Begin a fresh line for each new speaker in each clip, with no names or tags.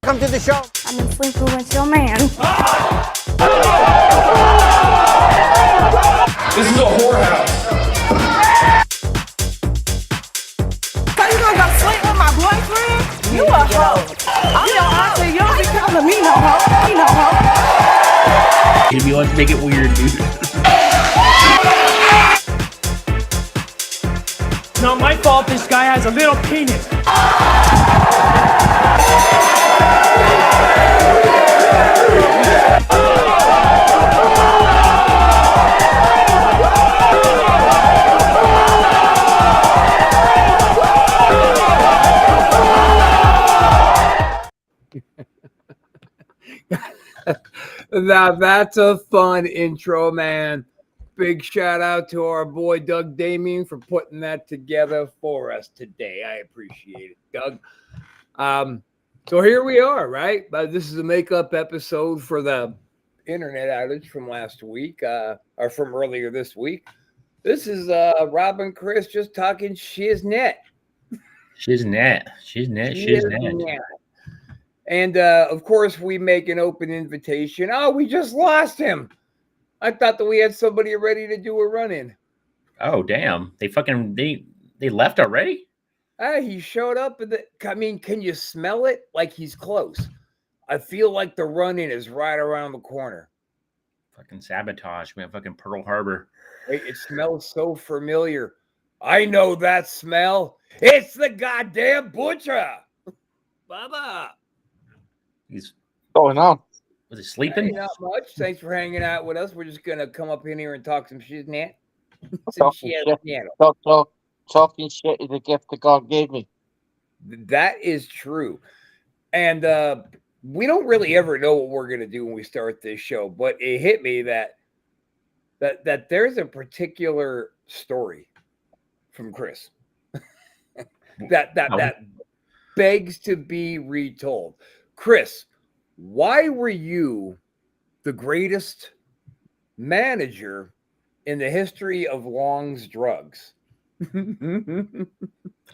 Welcome to the show.
I'm a sleeper with your man.
This is a whorehouse.
So you gonna go sleep with my boyfriend? You a hoe. I'm your auntie. You don't be calling me no hoe. Me no hoe.
If you want to make it weird, dude.
Not my fault this guy has a little penis.
Now that's a fun intro, man. Big shout out to our boy Doug Damien for putting that together for us today. I appreciate it, Doug. So here we are, right? This is a makeup episode for the internet outage from last week, or from earlier this week. This is Rob and Chris just talking Shiznet.
Shiznet.
And of course, we make an open invitation. Oh, we just lost him. I thought that we had somebody ready to do a run-in.
Oh, damn. They left already?
He showed up. I mean, can you smell it? Like he's close. I feel like the run-in is right around the corner.
Fucking sabotage, man. Fucking Pearl Harbor.
Wait, it smells so familiar. I know that smell. It's the goddamn butcher. Bubba.
He's
going on.
Was he sleeping?
Hey, not much. Thanks for hanging out with us. We're just gonna come up in here and talk some Shiznet.
Talking shit is a gift that God gave me.
That is true. And we don't really ever know what we're gonna do when we start this show, but it hit me that there's a particular story from Chris that begs to be retold. Chris, why were you the greatest manager in the history of Long's Drugs?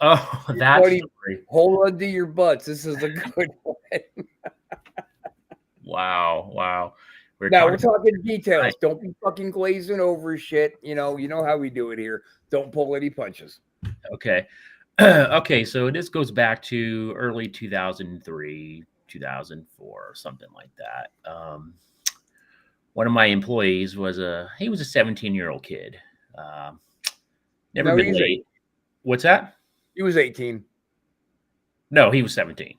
Oh, that's
Buddy, hold on to your butts. This is a good one.
Wow.
We're talking details. Right. Don't be fucking glazing over shit. You know how we do it here. Don't pull any punches.
Okay. Okay, so this goes back to early 2003. 2004 or something like that. One of my employees was a 17-year-old kid. Never been late. What's that?
He was 18.
No, he was 17.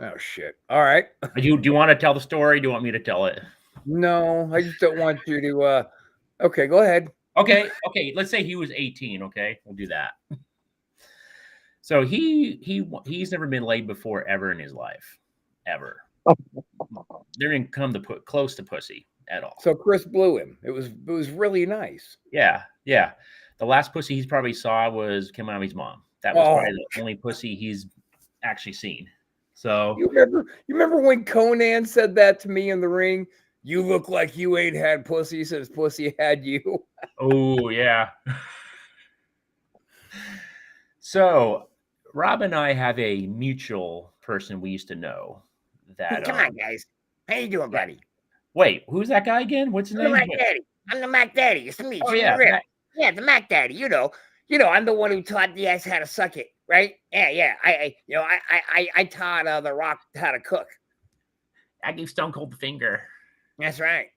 Oh shit. All right.
Do you want to tell the story? Do you want me to tell it?
No, I just don't want you to okay, go ahead.
Okay. Let's say he was 18, okay? We'll do that. So he's never been laid before ever in his life. Ever. They didn't come to put close to pussy at all.
So Chris blew him. It was really nice.
Yeah. The last pussy he's probably saw came out of his mom. That was probably the only pussy he's actually seen. So
you remember when Conan said that to me in the ring? You look like you ain't had pussy since pussy had you.
Oh yeah. So Rob and I have a mutual person we used to know. That
come on, guys. How you doing, buddy?
Wait, who's that guy again? What's his name?
I'm the Mac Daddy. It's me.
Oh, yeah.
Yeah, the Mac Daddy. You know, I'm the one who taught the ass how to suck it, right? Yeah. I taught The Rock how to cook.
I gave Stone Cold the finger.
That's right.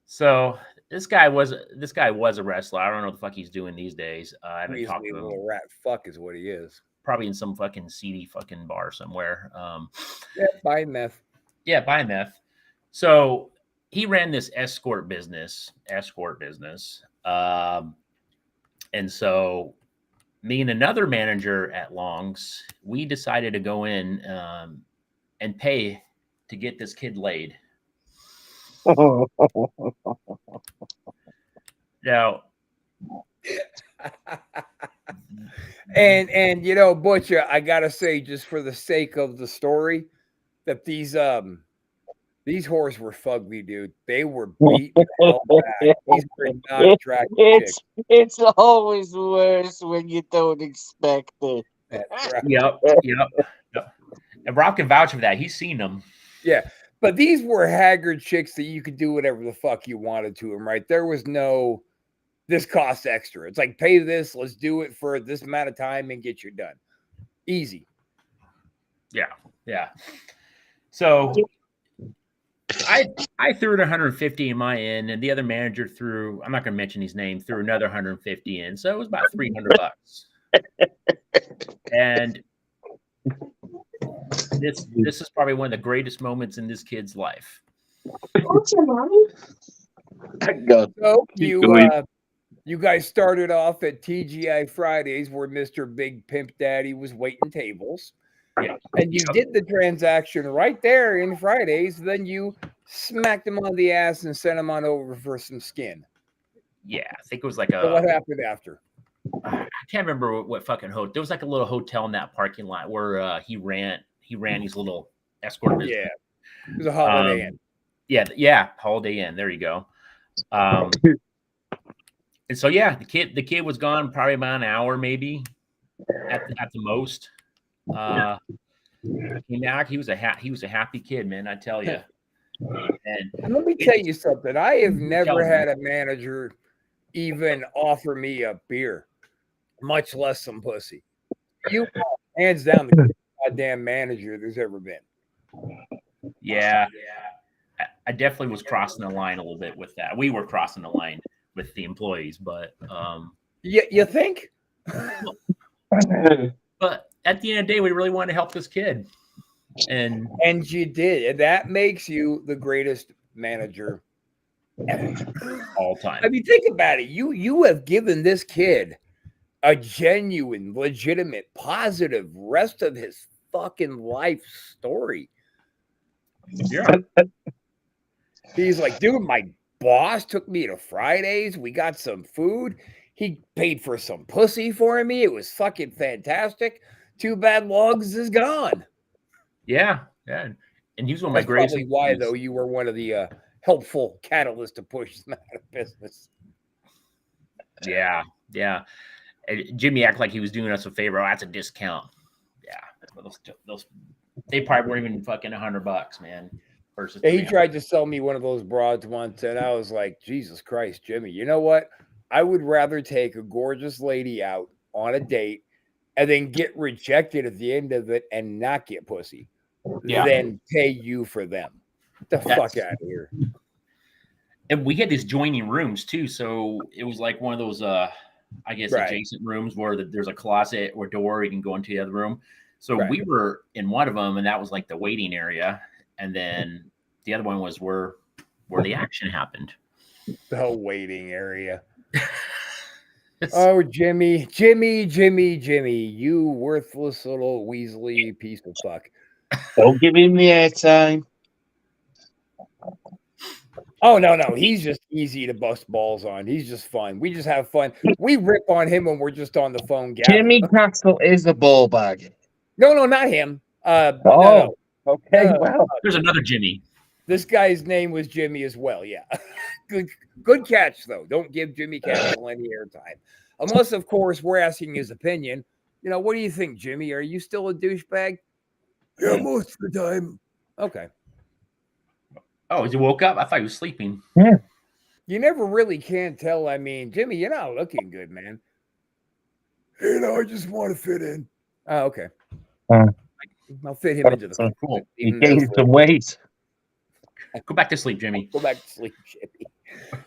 So this guy was a wrestler. I don't know what the fuck he's doing these days. I haven't talked to him.
Little rat fuck is what he is.
Probably in some fucking seedy fucking bar somewhere.
Yeah, buying meth.
Yeah, buying meth. So he ran this escort business. And so me and another manager at Long's, we decided to go in and pay to get this kid laid. Now,
and you know, Butcher, I gotta say, just for the sake of the story, that these whores were fugly, dude. They were beating the hell back. These were not attractive chicks.
it's always worse when you don't expect it.
That's right.
yep. And Rob can vouch for that. He's seen them.
Yeah, but these were haggard chicks that you could do whatever the fuck you wanted to them, right? There was no, this costs extra. It's like, pay this, let's do it for this amount of time and get you done. Easy.
Yeah. So I threw 150 in my end, and the other manager threw, I'm not going to mention his name, threw another 150 in. So it was about $300. And this is probably one of the greatest moments in this kid's life.
So you guys started off at TGI Fridays where Mr. Big Pimp Daddy was waiting tables.
Yeah.
And you did the transaction right there in Fridays. Then you smacked him on the ass and sent him on over for some skin.
Yeah, I think it was like
So what happened after?
I can't remember what fucking hotel. There was like a little hotel in that parking lot where he ran these little escort business.
Yeah, it was a Holiday Inn.
Yeah, Holiday Inn. There you go. And so yeah, the kid was gone probably about an hour, maybe at the most. Came back. He was a happy kid, man. I tell you. And
let me tell you something. I have never had a manager even offer me a beer, much less some pussy. You are hands down the goddamn manager there's ever been.
Yeah, I definitely was crossing the line a little bit with that. We were crossing the line with the employees, but
you think?
But at the end of the day, we really wanted to help this kid, and
you did, and that makes you the greatest manager ever.
All time.
I mean, think about it. You have given this kid a genuine, legitimate, positive rest of his fucking life story.
Yeah.
He's like, dude, my boss took me to Fridays. We got some food. He paid for some pussy for me. It was fucking fantastic. Too bad Logs is gone.
Yeah. And he was one of my
That's
greatest.
probably why, though, you were one of the helpful catalysts to push them out of business.
Yeah. And Jimmy acted like he was doing us a favor. Oh, that's a discount. Yeah. Those they probably weren't even fucking $100, man.
Yeah, he tried to sell me one of those broads once, and I was like, Jesus Christ, Jimmy, you know what? I would rather take a gorgeous lady out on a date and then get rejected at the end of it and not get pussy than pay you for them. Get the fuck out of here.
And we had these joining rooms too, so it was like one of those I guess adjacent rooms where there's a closet or door you can go into the other room. So we were in one of them, and that was like the waiting area, and then the other one was where the action happened.
The waiting area. Oh, Jimmy, you worthless little Weasley piece of fuck.
Don't give him the airtime.
Oh, no. He's just easy to bust balls on. He's just fun. We just have fun. We rip on him when we're just on the phone.
Jimmy Castle is a ball bag.
No, not him.
No. Okay, well.
There's another Jimmy.
This guy's name was Jimmy as well, yeah. Good catch, though. Don't give Jimmy Castle any airtime. Unless, of course, we're asking his opinion. You know, what do you think, Jimmy? Are you still a douchebag? Yeah, most of the time. Okay.
Oh, you woke up? I thought you were sleeping.
Yeah.
You never really can tell. I mean, Jimmy, you're not looking good, man. You know, I just want to fit in. Oh, okay. I'll fit him into the
cool.
He gained some weight.
Go back to sleep, Jimmy.
Go back to sleep, Jimmy.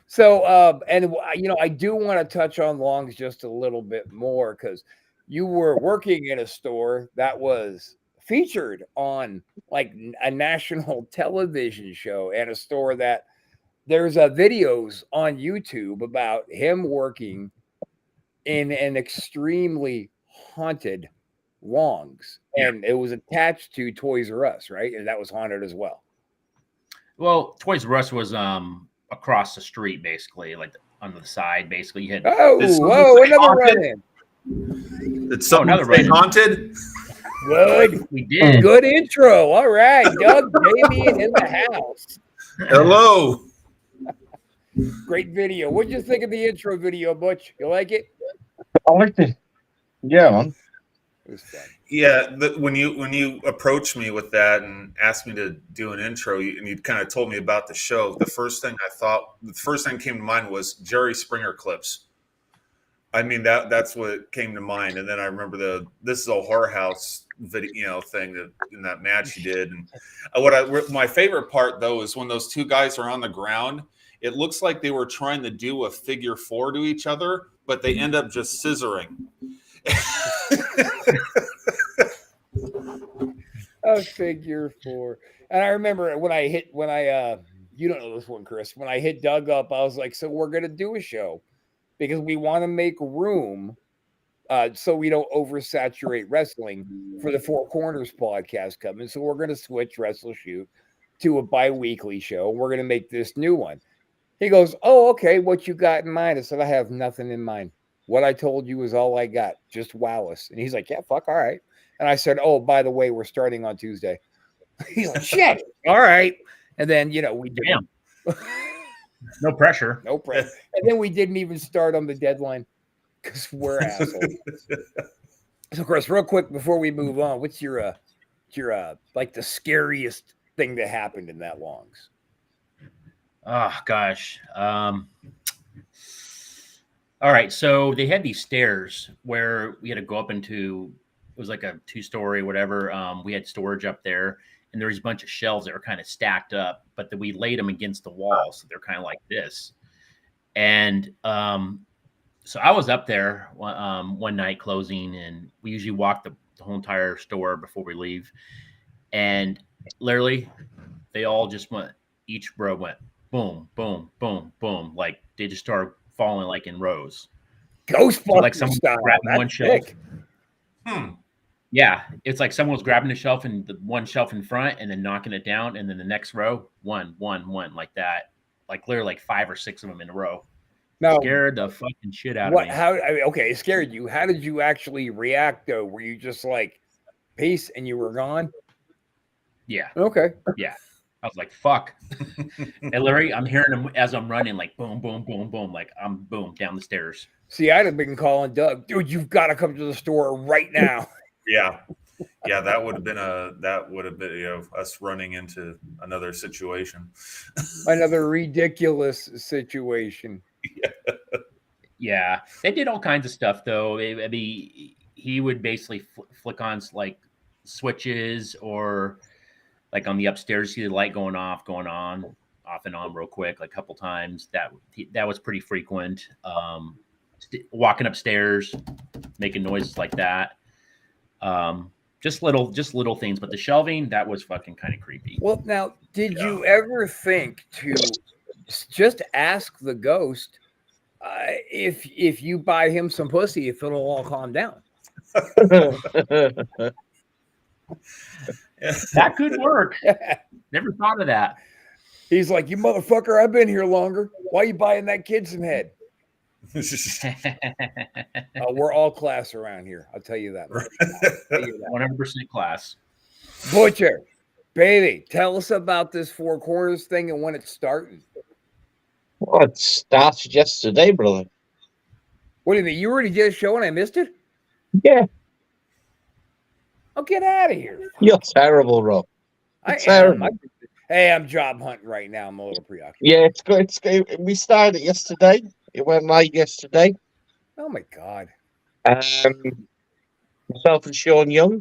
So, and you know, I do want to touch on Longs just a little bit more because you were working in a store that was featured on like a national television show, and a store that there's videos on YouTube about him working in an extremely haunted Longs, and it was attached to Toys R Us, right? And that was haunted as well.
Well, Toys R Us was across the street, basically, like on the side. Basically, you had
Whoa, another run-in.
Did someone
another
say
run-in.
haunted?
Good.
We did.
Good intro. All right, Doug Damien in the house.
Hello.
Great video. What'd you think of the intro video, Butch? You like it?
I liked it. Yeah, man.
It was fun.
Yeah, when you approached me with that and asked me to do an intro, and you kind of told me about the show, the first thing came to mind was Jerry Springer clips. I mean, that's what came to mind, and then I remember this is a horror house video, thing that in that match you did, and my favorite part though is when those two guys are on the ground. It looks like they were trying to do a figure four to each other, but they end up just scissoring.
A figure four. And I remember you don't know this one, Chris. When I hit Doug up, I was like, so we're gonna do a show because we want to make room so we don't oversaturate wrestling for the Four Corners podcast coming. So we're gonna switch Wrestle Shoot to a bi-weekly show. We're gonna make this new one. He goes, oh, okay, what you got in mind? I said, I have nothing in mind. What I told you is all I got. Just wow us. And he's like, yeah, fuck, all right. And I said, oh, by the way, we're starting on Tuesday. He's like, shit, all right. And then, we did.
No pressure.
No pressure. And then we didn't even start on the deadline because we're assholes. So, Chris, real quick before we move on, what's your like the scariest thing that happened in that Longs?
Oh gosh. All right. So they had these stairs where we had to go up into. It was like a 2-story, whatever. We had storage up there, and there was a bunch of shelves that were kind of stacked up, but we laid them against the wall, so they're kind of like this. And so I was up there one night closing, and we usually walk the whole entire store before we leave. And literally, they all just went. Each row went boom, boom, boom, boom. Like they just started falling like in rows.
Ghostbusters
So like someone
style.
grabbing one shelf.
Sick.
Yeah, it's like someone was grabbing the shelf and the one shelf in front and then knocking it down, and then the next row, one, like that, like literally like 5 or 6 of them in a row.
Now,
Scared the fucking shit out of me.
Okay, it scared you. How did you actually react though? Were you just like, peace, and you were gone?
Yeah.
Okay.
Yeah. I was like, fuck. And Larry, I'm hearing them as I'm running, like boom, boom, boom, boom, like I'm boom down the stairs.
See, I'd have been calling Doug, dude, you've got to come to the store right now.
Yeah, that would have been us running into another situation.
Another ridiculous situation.
Yeah, they did all kinds of stuff though. I mean, he would basically flick on like switches, or like on the upstairs, see the light going off, going on, off and on real quick, like a couple times. That was pretty frequent. Walking upstairs, making noises like that. Just little things, but the shelving, that was fucking kind of creepy.
Well, now, did you ever think to just ask the ghost if you buy him some pussy, if it'll all calm down?
That could work. Never thought of that.
He's like, you motherfucker, I've been here longer. Why you buying that kid some head? We're all class around here. I'll tell you that.
100% class.
Butcher, baby, tell us about this Four Corners thing and when it's starting.
Well, it started yesterday, brother.
What do you mean? You already did a show and I missed it?
Yeah.
Oh, get out of here.
You're terrible, Rob. Terrible.
Hey, I'm job hunting right now. I'm a little preoccupied.
Yeah, it's good. It's good. We started it yesterday. It went live yesterday.
Oh my God.
Myself and Sean Young.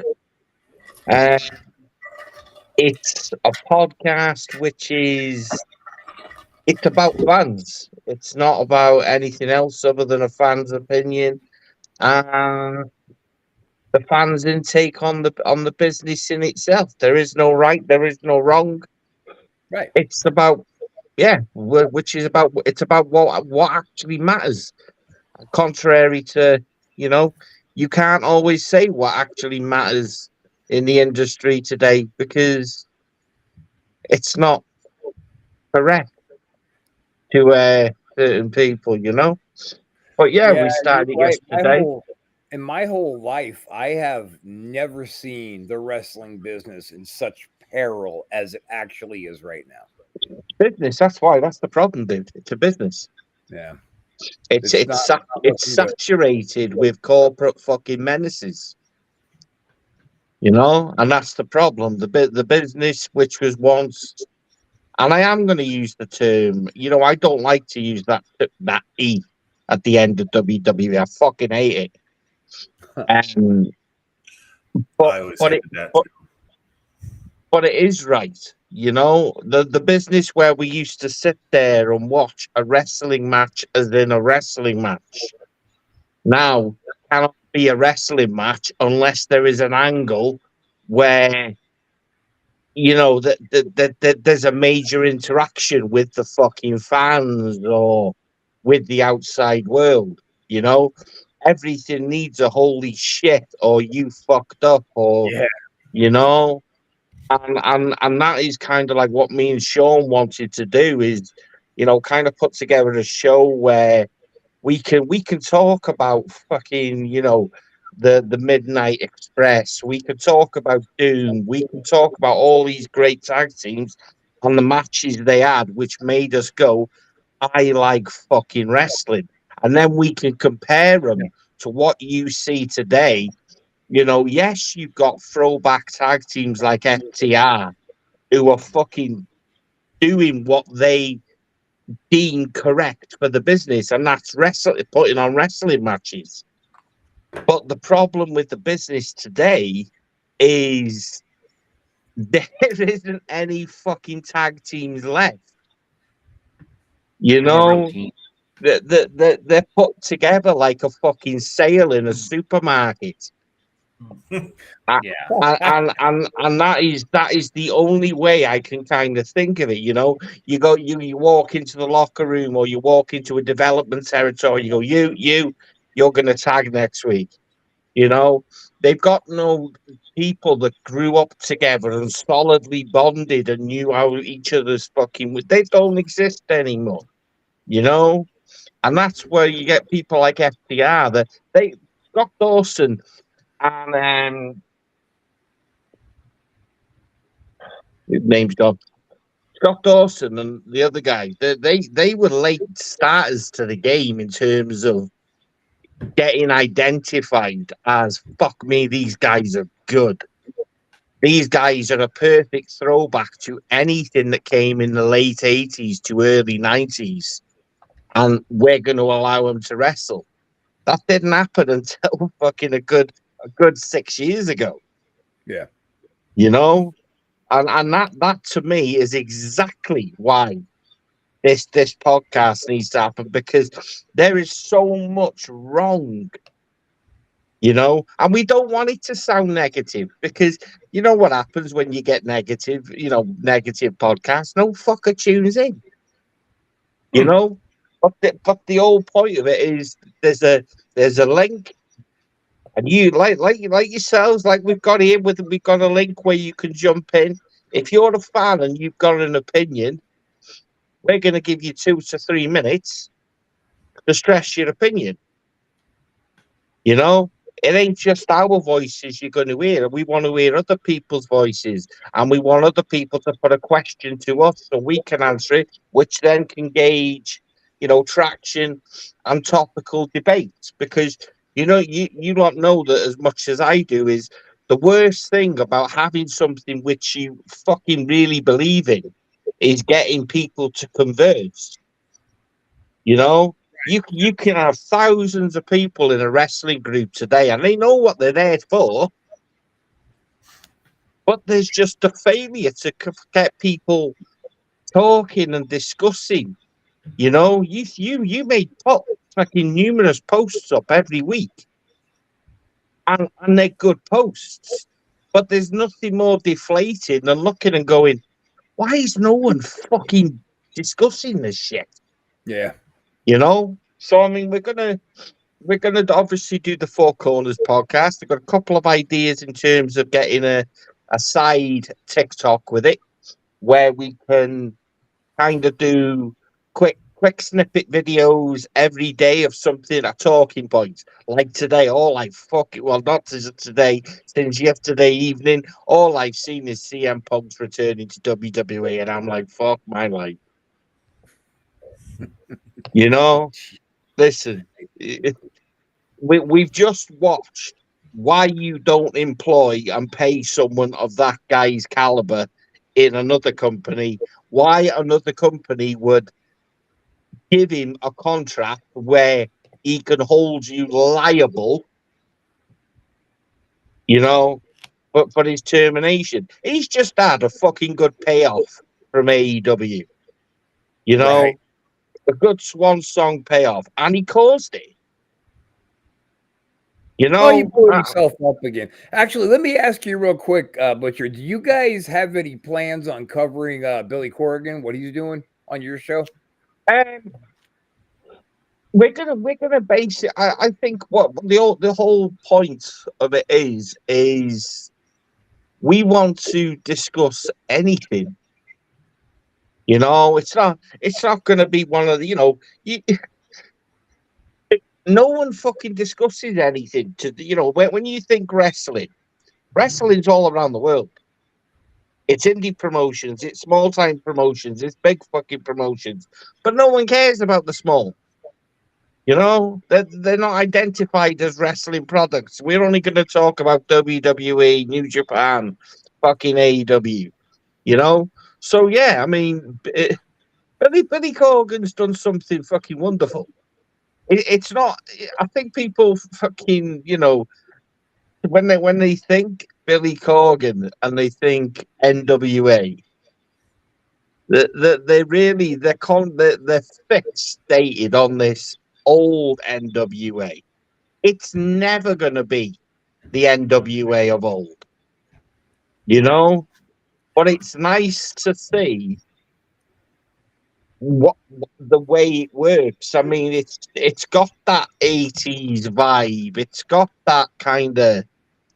It's a podcast which it's about fans. It's not about anything else other than a fan's opinion. The fans' intake on the business in itself. There is no right, there is no wrong.
Right.
It's about Yeah, which is about it's about what actually matters. Contrary to, you know, you can't always say what actually matters in the industry today because it's not correct to certain people, you know. But yeah,
Yeah,
we
you're
started it
right.
yesterday.
In my whole life, I have never seen the wrestling business in such peril as it actually is right now.
Business. That's why. That's the problem, dude. It's a business.
Yeah,
It's
it's
it's
not,
sa-
not
it's
looking good.
saturated with corporate fucking menaces, you know, and that's the problem. The business which was once, and I am going to use the term. You know, I don't like to use that e at the end of WWE. I fucking hate it. Um, but
I always
but it
hated that
but
too.
but it is right. You know, the business where we used to sit there and watch a wrestling match as in a wrestling match now cannot be a wrestling match unless there is an angle where that there's a major interaction with the fucking fans or with the outside world. You know, everything needs a holy shit or you fucked up or
Yeah,
you know, and that is kind of like what me and Sean wanted to do is, kind of put together a show where we can talk about fucking the Midnight Express. We can talk about Doom. We can talk about all these great tag teams and the matches they had, which made us go, I like fucking wrestling. And then we can compare them to what you see today. Yes, you've got throwback tag teams like FTR who are fucking doing what they deem correct for the business, and that's putting on wrestling matches. But the problem with the business today is there isn't any fucking tag teams left. You
There's no real
know,
team.
they're put together like a fucking sale in a supermarket. Uh,
Yeah.
and that is the only way I can kind of think of it. You walk into the locker room or you walk into a development territory. You go, you're going to tag next week. They've got no people that grew up together and solidly bonded and knew how each other's They don't exist anymore. You know, and that's where you get people like FTR that Scott Dawson and his name's gone. Scott Dawson and the other guy, they were late starters to the game in terms of getting identified as fuck me, these guys are good. These guys are a perfect throwback to anything that came in the late 80s to early 90s, and we're going to allow them to wrestle. That didn't happen until fucking a good 6 years ago,
yeah,
you know? And that to me is exactly why this podcast needs to happen because there is so much wrong, and we don't want it to sound negative because you know what happens when you get negative podcasts. No fucker tunes in, you know. But the whole point of it is there's a link, and you like yourselves, like we've got a link where you can jump in. If you're a fan and you've got an opinion, we're going to give you 2 to 3 minutes to stress your opinion. It ain't just our voices you're going to hear. We want to hear other people's voices, and we want other people to put a question to us so we can answer it, which then can gauge, traction and topical debates. Because you don't know that as much as I do is the worst thing about having something which you fucking really believe in is getting people to converse. You know, you can have thousands of people in a wrestling group today, and they know what they're there for. But there's just a failure to get people talking and discussing. You may put fucking numerous posts up every week, and they're good posts. But there's nothing more deflating than looking and going, why is no one fucking discussing this shit.
Yeah.
You know? So I mean we're gonna obviously do the Four Corners podcast. I've got a couple of ideas in terms of getting a side TikTok with it where we can kind of do quick snippet videos every day of something, a talking point. Like today, all I fuck it. Well, not today, since yesterday evening, all I've seen is CM Punk's returning to WWE, and I'm like, fuck my life. You know, listen, we've just watched why you don't employ and pay someone of that guy's caliber in another company. Why another company would give him a contract where he can hold you liable, you know, but for his termination. He's just had a fucking good payoff from AEW, you know,
Right.
a good swan song payoff, and he caused it. You
Oh, you
know,
blew yourself up again. Actually, let me ask you real quick, Butcher. Do you guys have any plans on covering Billy Corrigan, what he's doing on your show?
um, we're gonna base it. I think what the whole point of it is we want to discuss anything. You know, it's not going to be one of the, no one fucking discusses anything when you think wrestling's all around the world. It's indie promotions, it's small time promotions, it's big fucking promotions, but no one cares about the small. You know, they're not identified as wrestling products. We're only going to talk about WWE, New Japan, fucking AEW. You know, so yeah, I mean, Billy Corgan's done something fucking wonderful. It's not. I think people fucking when they think Billy Corgan and they think NWA, they really they're fixated on this old NWA. It's never going to be the NWA of old, you know. But it's nice to see what the way it works. I mean, it's got that 80s vibe. It's got that kind of,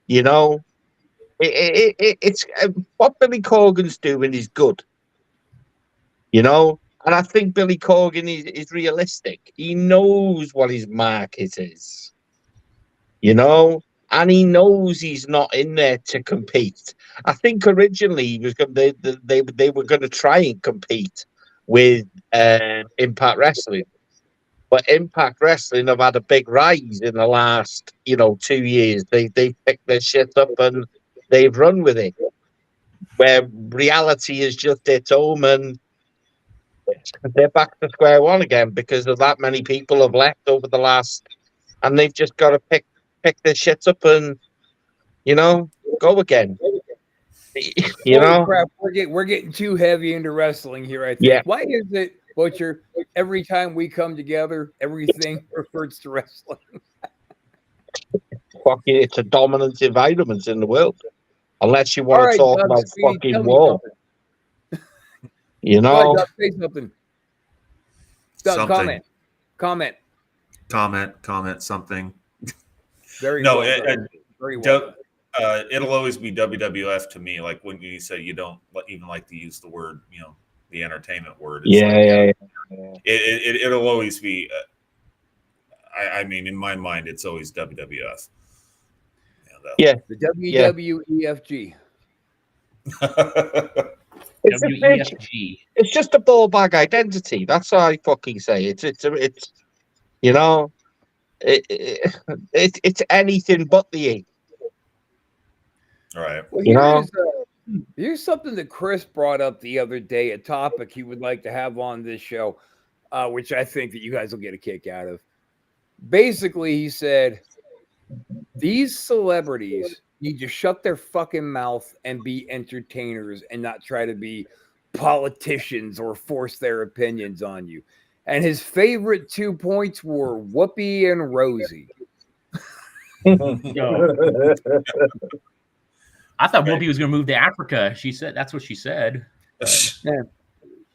you know, it's what Billy Corgan's doing is good, you know. And I think Billy Corgan is realistic. He knows what his market is, you know, and he knows he's not in there to compete. I think originally he was going they were going to try and compete with Impact Wrestling. But Impact Wrestling have had a big rise in the last, 2 years. They picked their shit up and they've run with it. Where reality is just its home and they're back to square one again because of that many people have left over the last, and they've just got to pick their shit up and go again. You
Holy
know?
crap, we're getting too heavy into wrestling here, I think.
Yeah.
Why is it, Butcher, every time we come together, everything refers to wrestling?
Fucking, it's a dominant environment in the world. Unless you want
All
to
right,
talk
Doug
about
Speedy,
fucking
tell me
war.
something.
You
Go ahead,
know?
Doug, say something. Doug,
Something.
comment.
Comment something.
Very
No,
well done. Very well done.
It'll always be WWF to me. Like when you say you don't even like to use the word, the entertainment word. It's
Yeah.
It'll always be. I mean, in my mind, it's always WWF.
Yeah.
The WWEFG.
WEFG.
It's just a ball bag identity. That's how I fucking say it. It's it's anything but the E.
All right.
Well, here's something that Chris brought up the other day, a topic he would like to have on this show, which I think that you guys will get a kick out of. Basically, he said, these celebrities need to shut their fucking mouth and be entertainers and not try to be politicians or force their opinions on you. And his favorite 2 points were Whoopi and Rosie.
I thought Whoopi was going to move to Africa. She said that's what she said.
Yeah.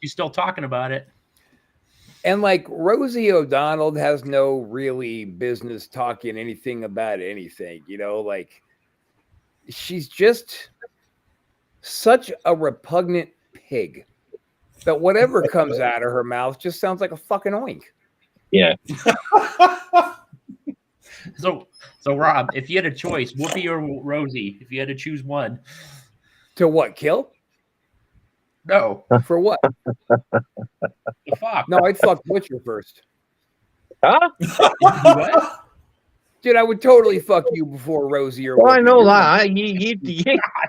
She's still talking about it.
And like Rosie O'Donnell has no really business talking anything about anything, like she's just such a repugnant pig that whatever comes out of her mouth just sounds like a fucking oink.
Yeah.
So Rob, if you had a choice, Whoopi or Rosie, if you had to choose one,
To what, kill?
no,
For what?
the fuck.
No, I'd fuck Butcher first.
Huh?
What?
Dude, I would totally fuck you before Rosie or
Well, I
Whoopi.
know
You're
that.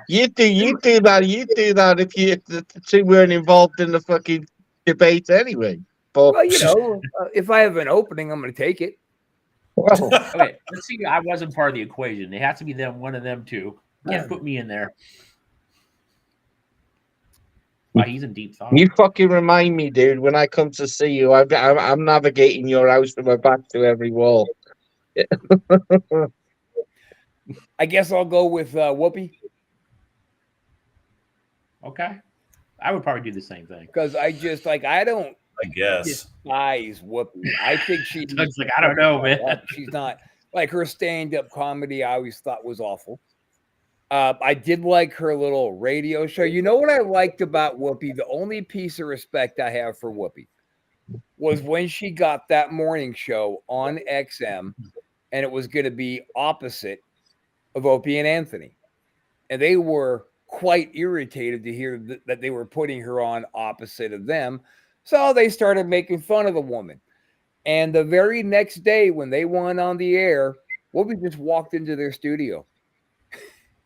You do that. You do that if the two weren't involved in the fucking debate anyway. But
Well, if I have an opening, I'm going to take it.
well,
Okay, let's see. I wasn't part of the equation. It has to be them, one of them two. Can't put me in there. Wow, he's in deep thought.
you fucking remind me, dude. When I come to see you, I'm navigating your house from my back to every wall.
I guess I'll go with Whoopi
Okay, I would probably do the same thing.
because I just I don't
I guess.
despise Whoopi. I think she's
Doug's like, I don't know, man.
She's not like her stand-up comedy. I always thought was awful. I did like her little radio show. You know what I liked about Whoopi? The only piece of respect I have for Whoopi was when she got that morning show on XM, and it was going to be opposite of Opie and Anthony, and they were quite irritated to hear that they were putting her on opposite of them. So they started making fun of the woman. And the very next day when they went on the air, Whoopi just walked into their studio.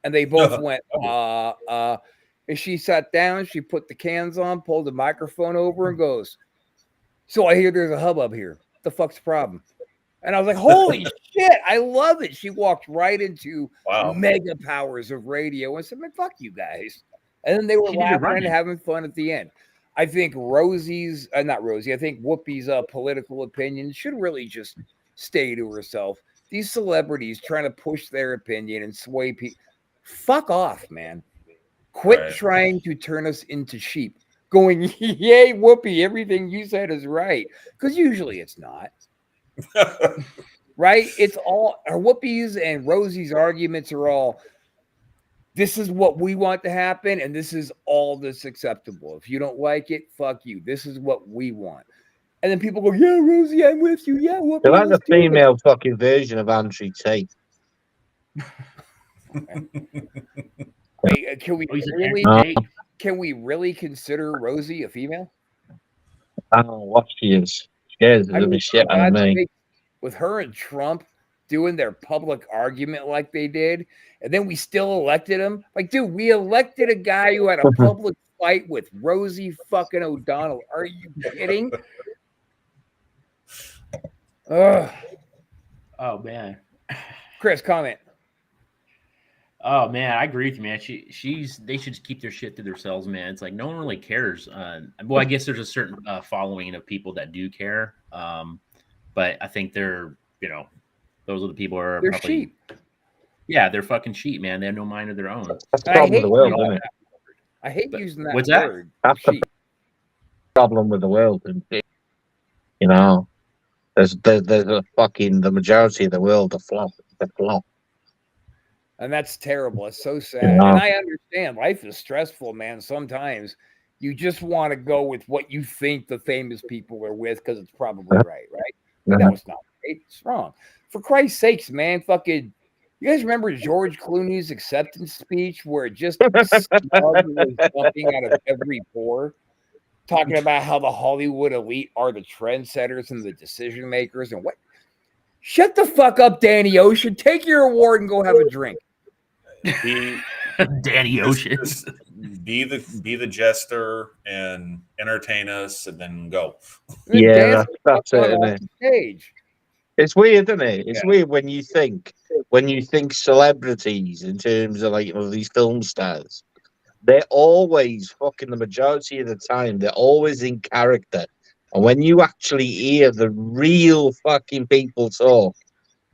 And they both went, and she sat down, she put the cans on, pulled the microphone over and goes, so I hear there's a hubbub here. What the fuck's the problem? And I was like, holy shit, I love it. She walked right into mega powers of radio and said, man, fuck you guys. And then they were laughing and having fun at the end. I think not Rosie, I think Whoopi's political opinion should really just stay to herself. These celebrities trying to push their opinion and sway people. Fuck off, man. Quit trying to turn us into sheep. Going, yay, Whoopi, everything you said is right. Because usually it's not. Right? It's all Whoopi's and Rosie's arguments are all, this is what we want to happen, and this is all that's acceptable. If you don't like it, fuck you. This is what we want. And then people go, yeah, Rosie, I'm with you. Yeah, Whoopi.
They're like the female fucking version of Andrew Tate.
Wait, can we really consider Rosie a female?
I don't know what she is. Scares the living shit out of me.
With her and Trump doing their public argument like they did, and then we still elected him. Like, dude, we elected a guy who had a public fight with Rosie fucking O'Donnell. Are you kidding? Ugh.
Oh man.
Chris, comment.
Oh man, I agree with you, man. They should keep their shit to themselves, man. It's like no one really cares. Well, I guess there's a certain following of people that do care. But I think they're, those are the people who are
they're
probably
sheep.
Yeah, they're fucking sheep, man. They have no mind of their own.
That's the problem with the world, isn't it?
I hate using that
what's
word.
That's the problem with the world, isn't it? There's a fucking the majority of the world are flop. They're flop.
And that's terrible. It's so sad. And I understand life is stressful, man. Sometimes you just want to go with what you think the famous people are with because it's probably right? But no, it's not right. It's wrong. For Christ's sakes, man, fucking, you guys remember George Clooney's acceptance speech where it just was jumping out of every pore, talking about how the Hollywood elite are the trendsetters and the decision makers and what? Shut the fuck up, Danny Ocean. Take your award and go have a drink.
Danny Ocean.
Be the jester and entertain us, and then go.
Yeah, that's it, isn't it?
Stage.
It's weird, isn't it? It's weird when you think celebrities in terms of these film stars. They're always fucking the majority of the time. They're always in character, and when you actually hear the real fucking people talk,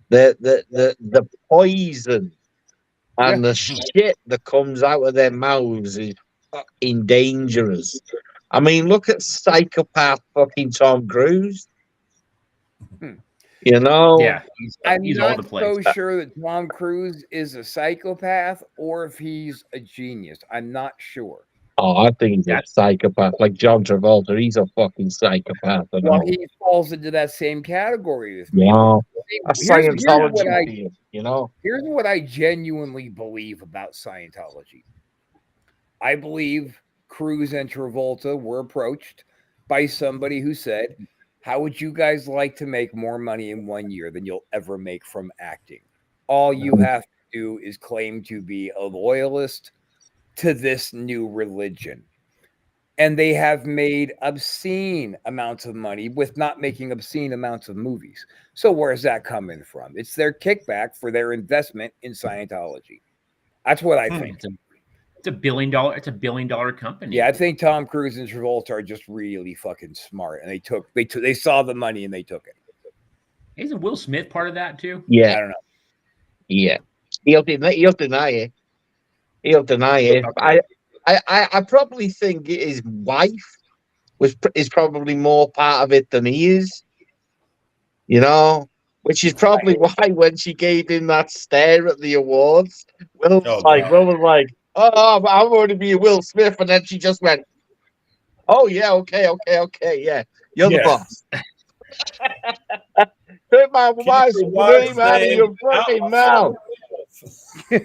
the poison and the shit that comes out of their mouths is fucking dangerous. I mean, look at psychopath fucking Tom Cruise.
Hmm.
You know,
Yeah,
I'm
he's all
not
the place.
so sure that Tom Cruise is a psychopath or if he's a genius. I'm not sure.
oh, I think he's a
That's
psychopath. Like John Travolta, he's a fucking psychopath. I
Well,
know.
he falls into that same category with me.
Yeah, a
Here's
Scientology
what I
thing, you know.
here's what I genuinely believe about Scientology. I believe Cruz and Travolta were approached by somebody who said, "How would you guys like to make more money in 1 year than you'll ever make from acting? All you have to do is claim to be a loyalist to this new religion." And they have made obscene amounts of money with not making obscene amounts of movies. So where's that coming from? It's their kickback for their investment in Scientology. That's what I think.
it's a billion dollar company.
Yeah, I think Tom Cruise and Travolta are just really fucking smart, and they saw the money and they took it.
Isn't Will Smith part of that too?
I
Yeah,
don't know.
yeah. He'll deny it. He'll deny it.
Okay.
I probably think his wife is probably more part of it than he is. You know, which is probably why when she gave him that stare at the awards, Will
Oh,
was like, "Oh, I'm going to be Will Smith," and then she just went, "Oh yeah, okay, yeah, you're the
Yeah.
boss." Take my
Keep
wife's
your wife's
name out of
name
your
out
fucking
my
mouth.
mouth.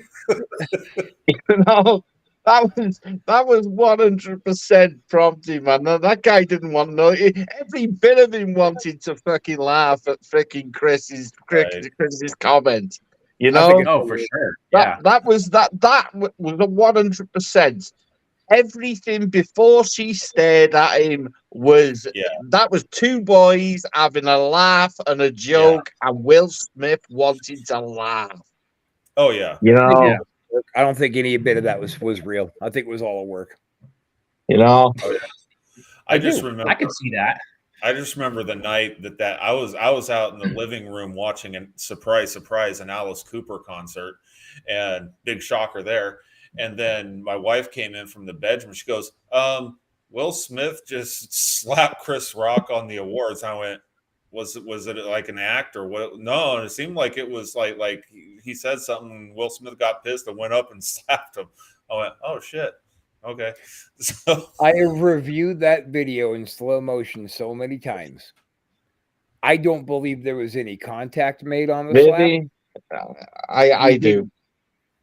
You know, that was 100% prompting, man. No, that guy didn't want no. Every bit of him wanted to fucking laugh at freaking Chris's comment. You
I think
know,
Oh, for sure. Yeah.
that was a 100%. Everything before she stared at him was
Yeah.
that was two boys having a laugh and a joke, and Will Smith wanted to laugh.
Oh yeah.
You know,
Yeah.
I don't think any bit of that was real. I think it was all a work.
you know.
I
do.
just remember.
I could see that.
I just remember the night that I was out in the living room watching a surprise an Alice Cooper concert, and big shocker there. And then my wife came in from the bedroom. She goes, Will Smith just slapped Chris Rock on the awards. I went, was it like an act or what? No, it seemed like it was like he said something. Will Smith got pissed and went up and slapped him. I went, oh shit. Okay. So
I have reviewed that video in slow motion so many times. I don't believe there was any contact made on the slap.
Really, I do.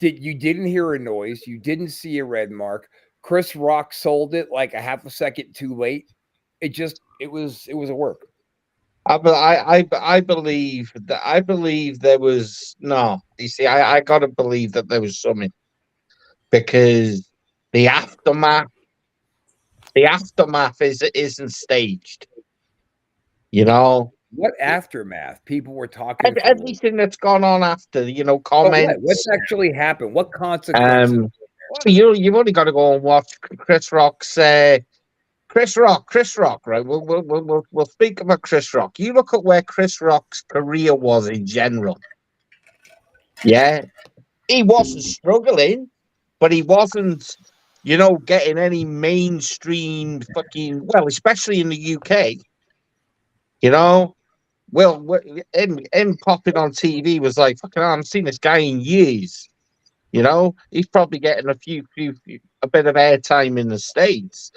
You didn't hear a noise. You didn't see a red mark. Chris Rock sold it like a half a second too late. It was a work.
I believe that there was no. You see, I gotta believe that there was something because the aftermath isn't staged. You know,
What aftermath? People were talking for
everything that's gone on after. You know,
But
comments.
what's actually happened? What consequences?
Well, you've only got to go and watch Chris Rock's. Chris Rock, right? We'll speak about Chris Rock. You look at where Chris Rock's career was in general. Yeah, he wasn't struggling, but he wasn't, getting any mainstream fucking especially in the UK. You know, him popping on TV was like fucking. I haven't seen this guy in years. You know, he's probably getting a bit of airtime in the States.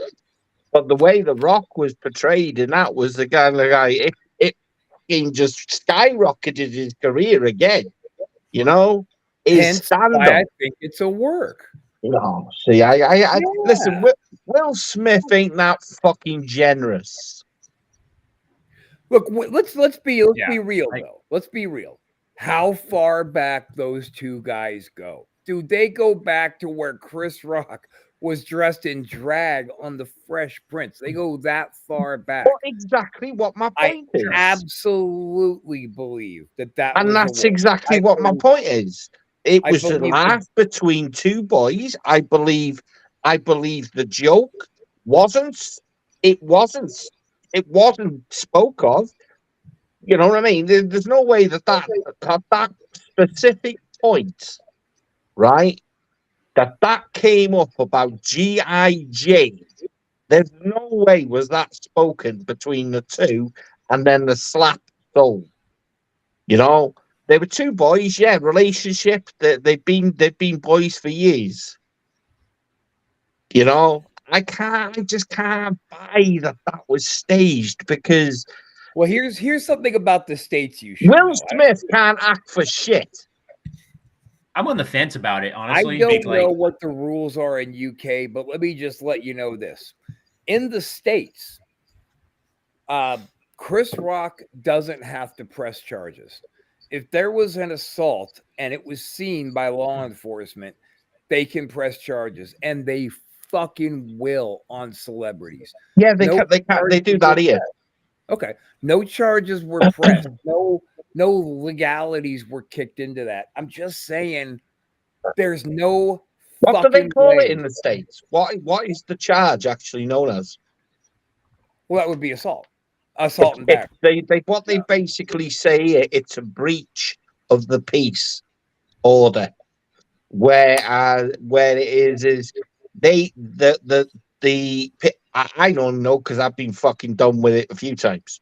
But the way The Rock was portrayed in that was the guy it just skyrocketed his career again. You know, his
Hence
stand
why I
up.
think it's a work.
No, see, I listen. Will Smith ain't that fucking generous.
Look, let's be real
I-
though. Let's be real. How far back those two guys go? Do they go back to where Chris Rock was dressed in drag on the Fresh Prince? They go that far back.
What exactly what my
I
point is.
absolutely believe that
And
was
that's
a work.
exactly what my point is. It was a
believe
laugh between two boys. I believe the joke wasn't spoke of. You know what I mean? There's no way that specific point, right? That came up about G.I. Jane There's no way was that spoken between the two, and then the slap sold. You know, they were two boys, yeah, relationship. They've been boys for years. You know, I just can't buy that was staged because
Well, here's something about the states you should
Will
know.
Smith can't act for shit.
I'm on the fence about it,
I
honestly.
don't
Like,
know what the rules are in UK, but let me just let you know this. In the States, Chris Rock doesn't have to press charges. If there was an assault and it was seen by law enforcement, they can press charges, and they fucking will on celebrities.
Yeah, they
No
can't they do
charges
that
were
here.
Okay. No charges were pressed. No legalities were kicked into that. I'm just saying there's no
What do they
fucking
call it
way.
in the States? What is the charge actually known as?
Well, that would be assault. Assault and battery.
They basically say it's a breach of the peace order. Where it is they the I don't know because I've been fucking done with it a few times.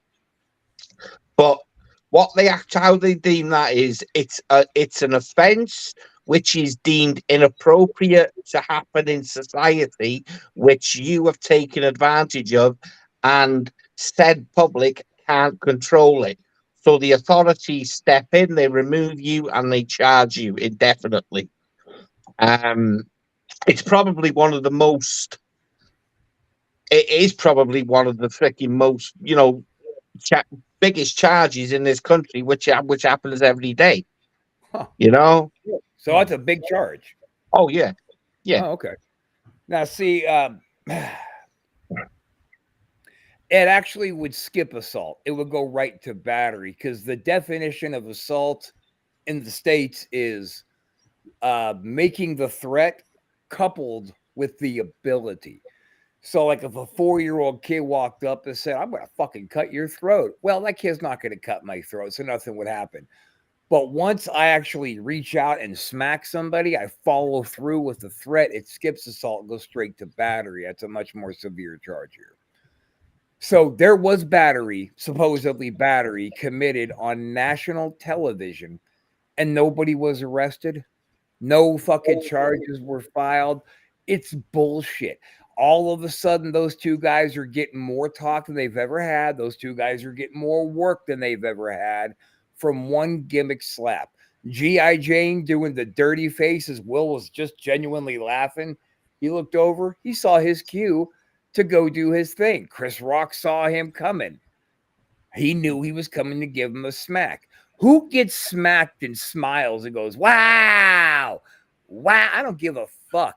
But how they deem that is it's an offence which is deemed inappropriate to happen in society, which you have taken advantage of, and said public can't control it. So the authorities step in, they remove you, and they charge you indefinitely. It's probably one of the most. It is probably one of the freaking most, cha- biggest charges in this country, which happens every day.
Huh.
You know.
So that's a big charge.
Oh yeah, yeah.
Oh, okay. Now see, it actually would skip assault. It would go right to battery because the definition of assault in the States is making the threat coupled with the ability. So, like, if a 4-year-old kid walked up and said, "I'm going to fucking cut your throat," well, that kid's not going to cut my throat, so nothing would happen. But once I actually reach out and smack somebody, I follow through with the threat. It skips assault and goes straight to battery. That's a much more severe charge here. So there was supposedly battery, committed on national television, and nobody was arrested. No fucking charges were filed. It's bullshit. All of a sudden, those two guys are getting more talk than they've ever had. Those two guys are getting more work than they've ever had from one gimmick slap. G.I. Jane doing the dirty face as Will was just genuinely laughing. He looked over, he saw his cue to go do his thing. Chris Rock saw him coming. He knew he was coming to give him a smack. Who gets smacked and smiles and goes, "Wow, wow"? I don't give a fuck.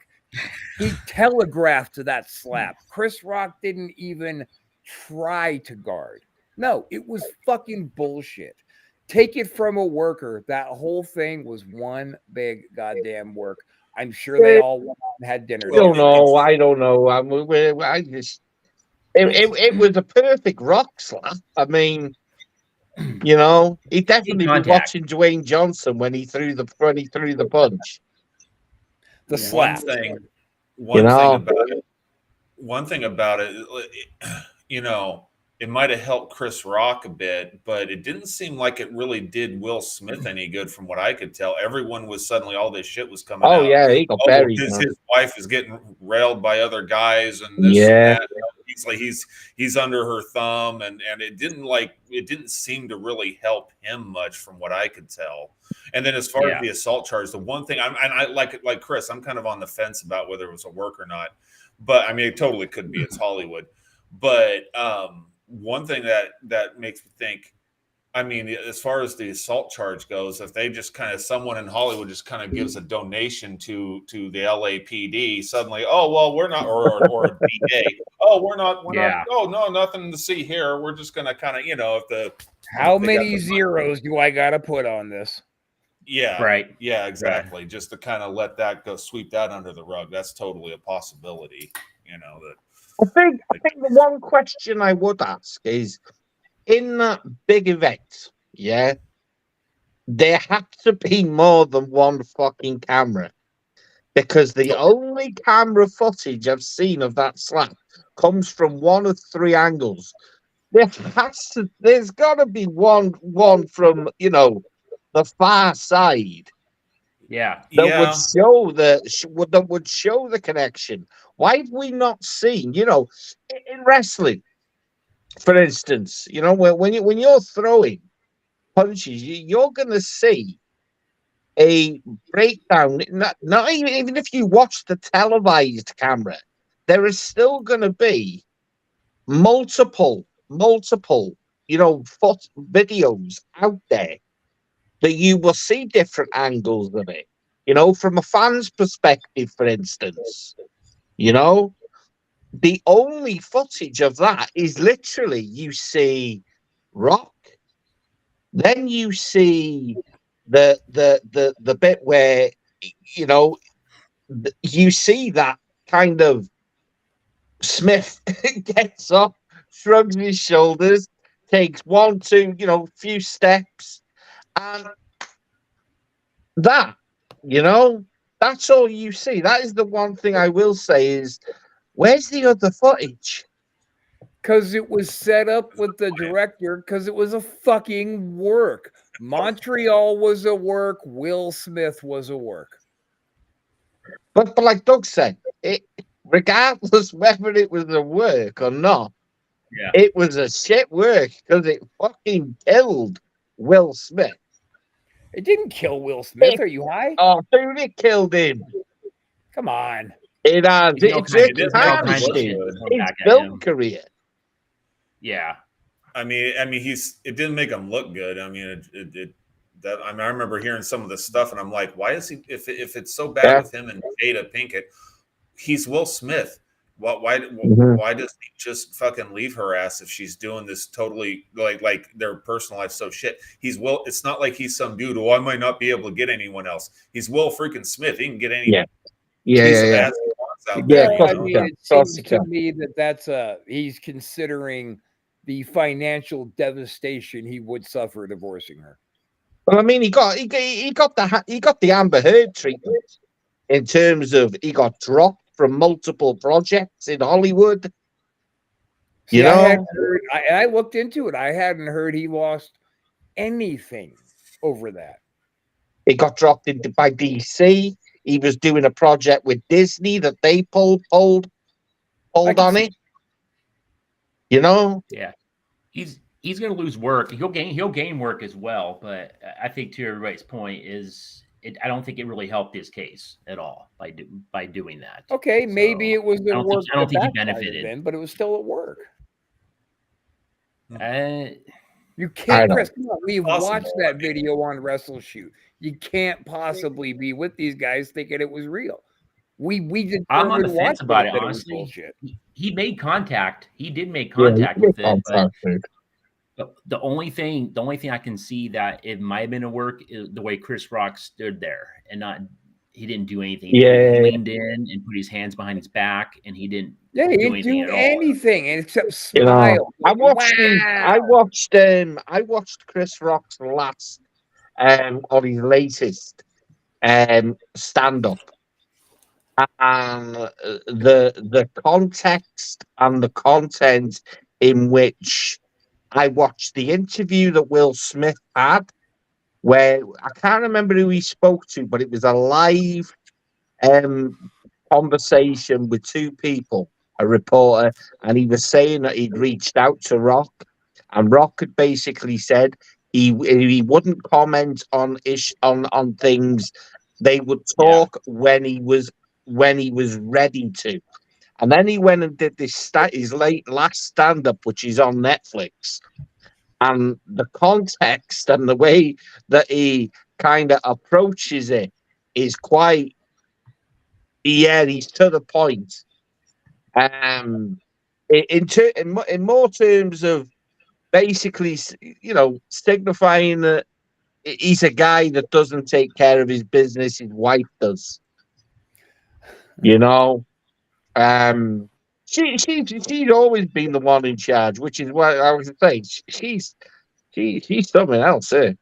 He telegraphed to that slap. Chris Rock didn't even try to guard. No, it was fucking bullshit. Take it from a worker. That whole thing was one big goddamn work. I'm sure they all went out and had dinner.
I don't
together.
know. I don't know. I just. It was a perfect rock slap. I mean, he'd definitely be
contact.
watching Dwayne Johnson when he threw the punch.
The slap.
One thing about it, it might have helped Chris Rock a bit, but it didn't seem like it really did Will Smith any good from what I could tell. Everyone was suddenly, all this shit was coming out.
Oh yeah, he got buried.
His wife is getting railed by other guys and this
Yeah.
and that. He's like he's under her thumb, and it didn't seem to really help him much from what I could tell. And then as far as the assault charge, the one thing I like Chris, I'm kind of on the fence about whether it was a work or not. But I mean, it totally could be. It's Hollywood. But one thing that makes me think, I mean, as far as the assault charge goes, if they just kind of, someone in Hollywood just kind of gives a donation to the LAPD, suddenly, oh well, we're not, or a DA, oh we're not, oh no, nothing to see here. We're just gonna kind of,
how many zeros do I gotta put on this?
Yeah,
right.
Yeah, exactly. Right. Just to kind of let that go, sweep that under the rug. That's totally a possibility.
I think the one question I would ask is, in that big event, there had to be more than one fucking camera. because the only camera footage I've seen of that slap comes from one of three angles. There's got to be one from the far side
Yeah.
that would
Yeah.
show that would show the connection. Why have we not seen? In wrestling, for instance, when you're throwing punches, you're going to see a breakdown. Not even if you watch the televised camera, there is still going to be multiple, foot videos out there that you will see different angles of it. From a fan's perspective, for instance, the only footage of that is literally you see Rock, then you see the bit where you know you see that kind of Smith gets up, shrugs his shoulders, takes one, two, few steps, and that, that's all you see. That is the one thing I will say is, where's the other footage?
Because it was set up with the director, because it was a fucking work. Montreal was a work. Will Smith was a work.
But like Doug said, regardless whether it was a work or not,
Yeah.
it was a shit work because it fucking killed Will Smith.
It didn't kill Will Smith. Are you high?
Oh, dude, it killed him.
Come on.
It has.
It's all
It's
kinds of
tarnished
shit
him.
thrown
His
back at
film
him.
career.
Yeah.
I mean, it didn't make him look good. I mean, I remember hearing some of this stuff, and I'm like, why is he? If it's so bad with him and Jada Pinkett, he's Will Smith. Why doesn't he just fucking leave her ass if she's doing this totally like their personal life so shit? He's Will. It's not like he's some dude. I might not be able to get anyone else. He's Will freaking Smith. He can get any piece of ass he wants out there.
Yeah,
I mean, it seems to me that's he's considering the financial devastation he would suffer divorcing her.
Well, I mean, he got the Amber Heard treatment in terms of he got dropped from multiple projects in Hollywood.
See, I hadn't heard. I looked into it. I hadn't heard he lost anything over that.
He got dropped by DC. He was doing a project with Disney that they pulled on it.
Yeah. He's going to lose work. He'll gain work as well. But I think to everybody's point is, I don't think it really helped his case at all by doing that.
Okay, maybe it was the work.
I don't think he benefited,
then, but it was still at work. You can't, Chris. Come on, we've watched that video on Wrestle Shoot. You can't possibly be with these guys thinking it was real. We did.
I'm on the fence about it, honestly. He made contact. He did make contact with it, but the only thing I can see that it might have been a work is the way Chris Rock stood there and he didn't do anything. He leaned in and put his hands behind his back, and he didn't.
Yeah, he didn't do anything except smile.
I watched Chris Rock's last or his latest stand up, and the context and the content in which I watched the interview that Will Smith had, where I can't remember who he spoke to, but it was a live conversation with two people, a reporter, and he was saying that he'd reached out to Rock, and Rock had basically said he wouldn't comment on things. They would talk when he was ready to. And then he went and did his last stand-up, which is on Netflix. And the context and the way that he kind of approaches it is quite, he's to the point. In more terms of basically, signifying that he's a guy that doesn't take care of his business, his wife does. She's always been the one in charge, which is what I was saying. She's something else, eh?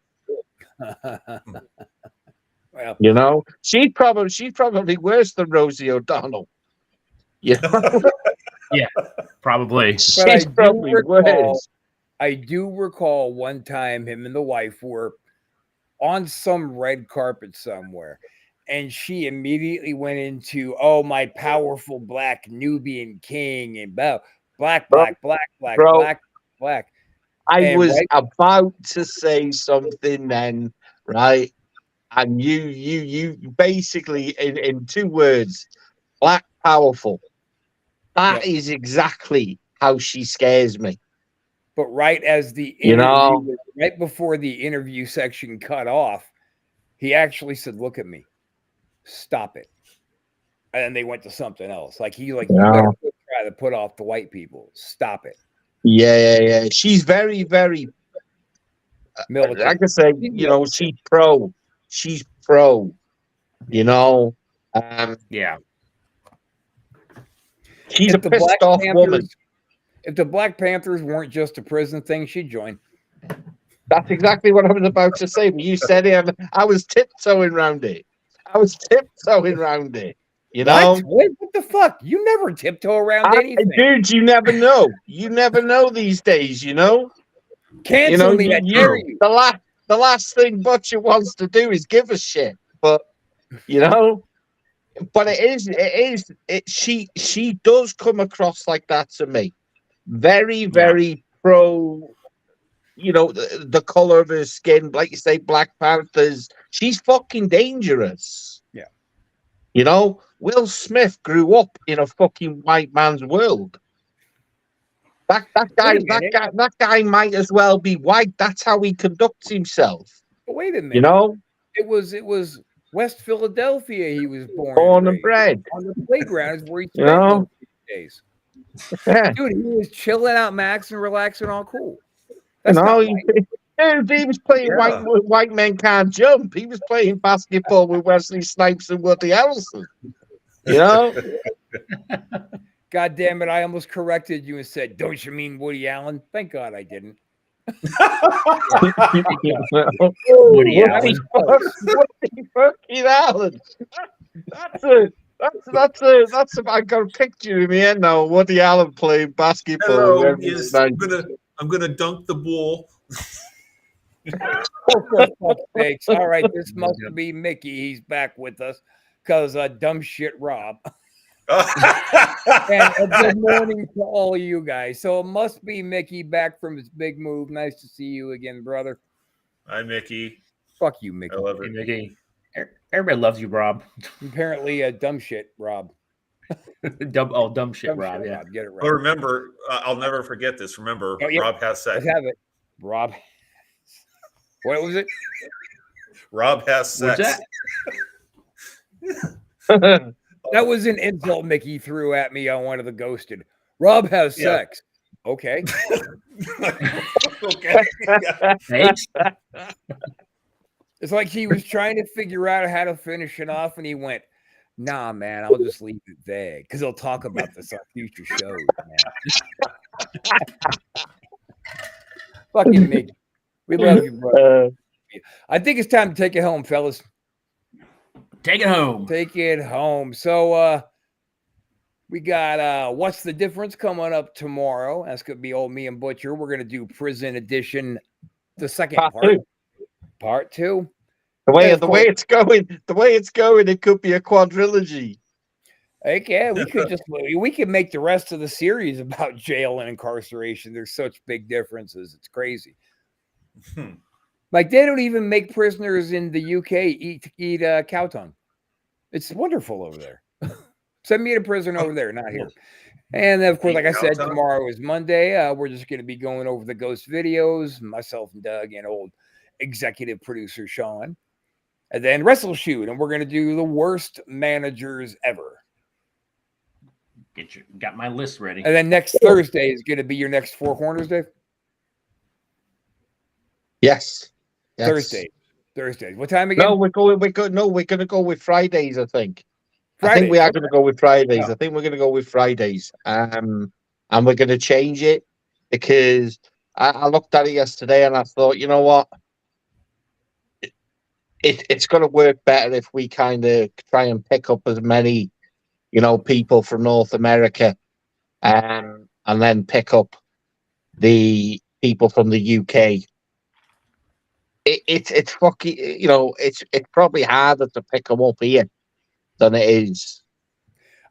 Well,
You know, she's probably worse than Rosie O'Donnell. You know,
Probably.
but
she's probably worse.
I do recall one time him and the wife were on some red carpet somewhere, and she immediately went into, "Oh, my powerful black Nubian king," and black,
Bro,
black, black, black,
bro,
black, black.
I
And
was
right,
about to say something then, right? And you basically in 2 words, black powerful. That
yep.
is exactly how she scares me.
But right as the
You know,
interview, right before the interview section cut off, he actually said, "Look at me, stop it." And then they went to something else. Like you better
yeah,
try to put off the white people. Stop it,
yeah. She's very, very.
militant.
Like I say,
She's
you know,
militant.
she's pro. She's pro. You know,
Yeah.
she's a
If the Black
pissed off woman.
Panthers, if the Black Panthers weren't just a prison thing, she'd join.
That's exactly what I was about to say. When you said it, I was tiptoeing around it. I was tiptoeing around it. You
What?
know,
What the fuck? You never tiptoe around anything.
dude, you never know. You never know these days. You know. You
Cancel
know,
me, I dare you.
the last thing Butcher wants to do is give a shit. But you know, but she does come across like that to me. Very,
Yeah.
very pro. You know, the color of her skin, like you say, Black Panthers. She's fucking dangerous.
Yeah.
You know, Will Smith grew up in a fucking white man's world. That
Wait a minute.
that guy might as well be white. That's how he conducts himself.
But wait a
You
minute.
know,
It was West Philadelphia he was born
born and
and raised.
bred.
On the playground is where he
You
spent
know,
most of his days.
yeah.
Dude, he was chilling out, maxing, relaxing, all cool.
You
That's
know,
not
he,
white.
he was playing
Yeah.
white men can't jump. He was playing basketball with Wesley Snipes and Woody Harrelson. You know,
God damn it, I almost corrected you and said, "Don't you mean Woody Allen?" Thank God I didn't.
Woody
Woody
Allen.
fucking Allen. That's a. I got a picture in the end now. Woody Allen playing basketball with
Hello,
Wesley
yes,
Snipes.
I'm gonna dunk the bull.
Oh, for fuck's sakes. All right, this must be Mickey. He's back with us because dumb shit Rob. And a good morning to all of you guys. So it must be Mickey back from his big move. Nice to see you again, brother.
Hi, Mickey.
Fuck you, Mickey.
I love
Hey,
it.
Mickey. Everybody loves you, Rob.
Apparently, dumb shit Rob.
Dumb shit,
Dumb
Rob.
shit
Yeah.
Rob. Get it right.
But remember, I'll never forget this. Remember,
Oh, yeah.
Rob has sex.
Let's have it. Rob. What was it?
Rob has
What's
sex.
that?
That was an insult Mickey threw at me on one of the ghosted. Rob has
Yeah.
sex. Okay.
Okay.
Thanks.
It's like he was trying to figure out how to finish it off, and he went, "Nah, man, I'll just leave it vague because he'll talk about this on future shows, man." Fucking Mickey. We love you, bro. I think it's time to take it home, fellas.
Take it home.
Take it home. So we got What's the Difference coming up tomorrow. That's gonna be old me and Butcher. We're gonna do Prison Edition, the second
Part
part.
two.
Part two.
The way
And of course,
it's going, it could be a quadrilogy.
heck yeah, we could make the rest of the series about jail and incarceration. There's such big differences. It's crazy. Like they don't even make prisoners in the UK eat cow tongue. It's wonderful over there. Send me to prison over there, not here. And then, of course, like I said, tomorrow is Monday. We're just going to be going over the ghost videos, myself and Doug and old executive producer Sean. And then Wrestle Shoot, and we're going to do the worst managers ever.
Got my list ready.
And then next Thursday is going to be your next Four Corners Day.
Yes.
Thursday. What time again?
No, we're going to go with Fridays, I think.
Fridays.
I think we are going to go with Fridays. I think we're going to go with Fridays. And we're going to change it because I looked at it yesterday and I thought, you know what? it's going to work better if we kind of try and pick up as many, people from North America, and then pick up the people from the UK. It's fucking, it's probably harder to pick them up here than it is.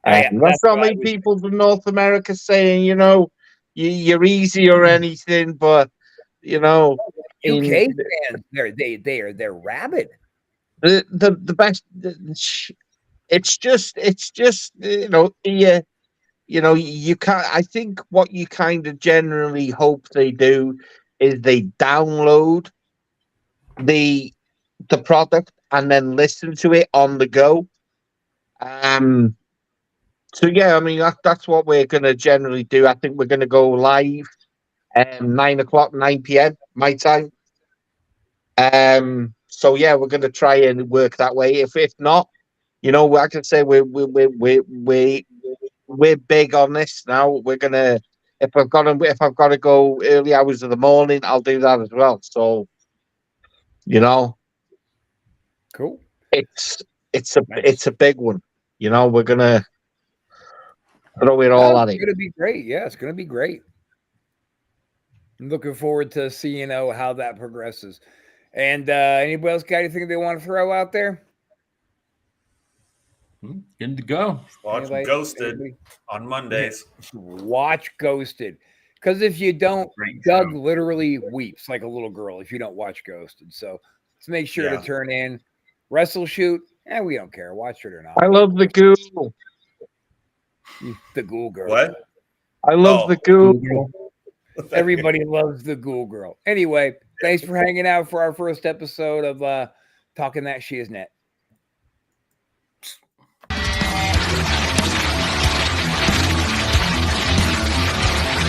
Yeah,
That's
that's
not
what I
many
was.
people from North America saying, you're easy or anything, but in
UK fans, they're rabid.
the best. It's just you can't. I think what you kind of generally hope they do is they download the the product and then listen to it on the go. Um. So yeah, I mean that's what we're gonna generally do. I think we're gonna go live 9 o'clock, 9 p.m. my time. So yeah, we're gonna try and work that way. If not, like I say, we're big on this now. We're gonna if I've got to go early hours of the morning, I'll do that as well. So you know,
Cool.
it's it's a big one. We're gonna throw it all
That's
at it.
gonna be great. Yeah, it's gonna be great. I'm looking forward to seeing how that progresses. And anybody else got anything they want to throw out there?
Good to go.
Watch
Anybody?
Ghosted
Anybody?
on Mondays.
Watch Ghosted. Because if you don't,
Great
Doug
show.
literally weeps like a little girl if you don't watch Ghosted. So let's make sure
Yeah.
to turn in. Wrestle Shoot. We don't care. Watch it or not.
I love the ghoul.
The Ghoul Girl.
What?
I love the ghoul.
Everybody loves the Ghoul Girl. Anyway, thanks for hanging out for our first episode of Talking That Shiznet.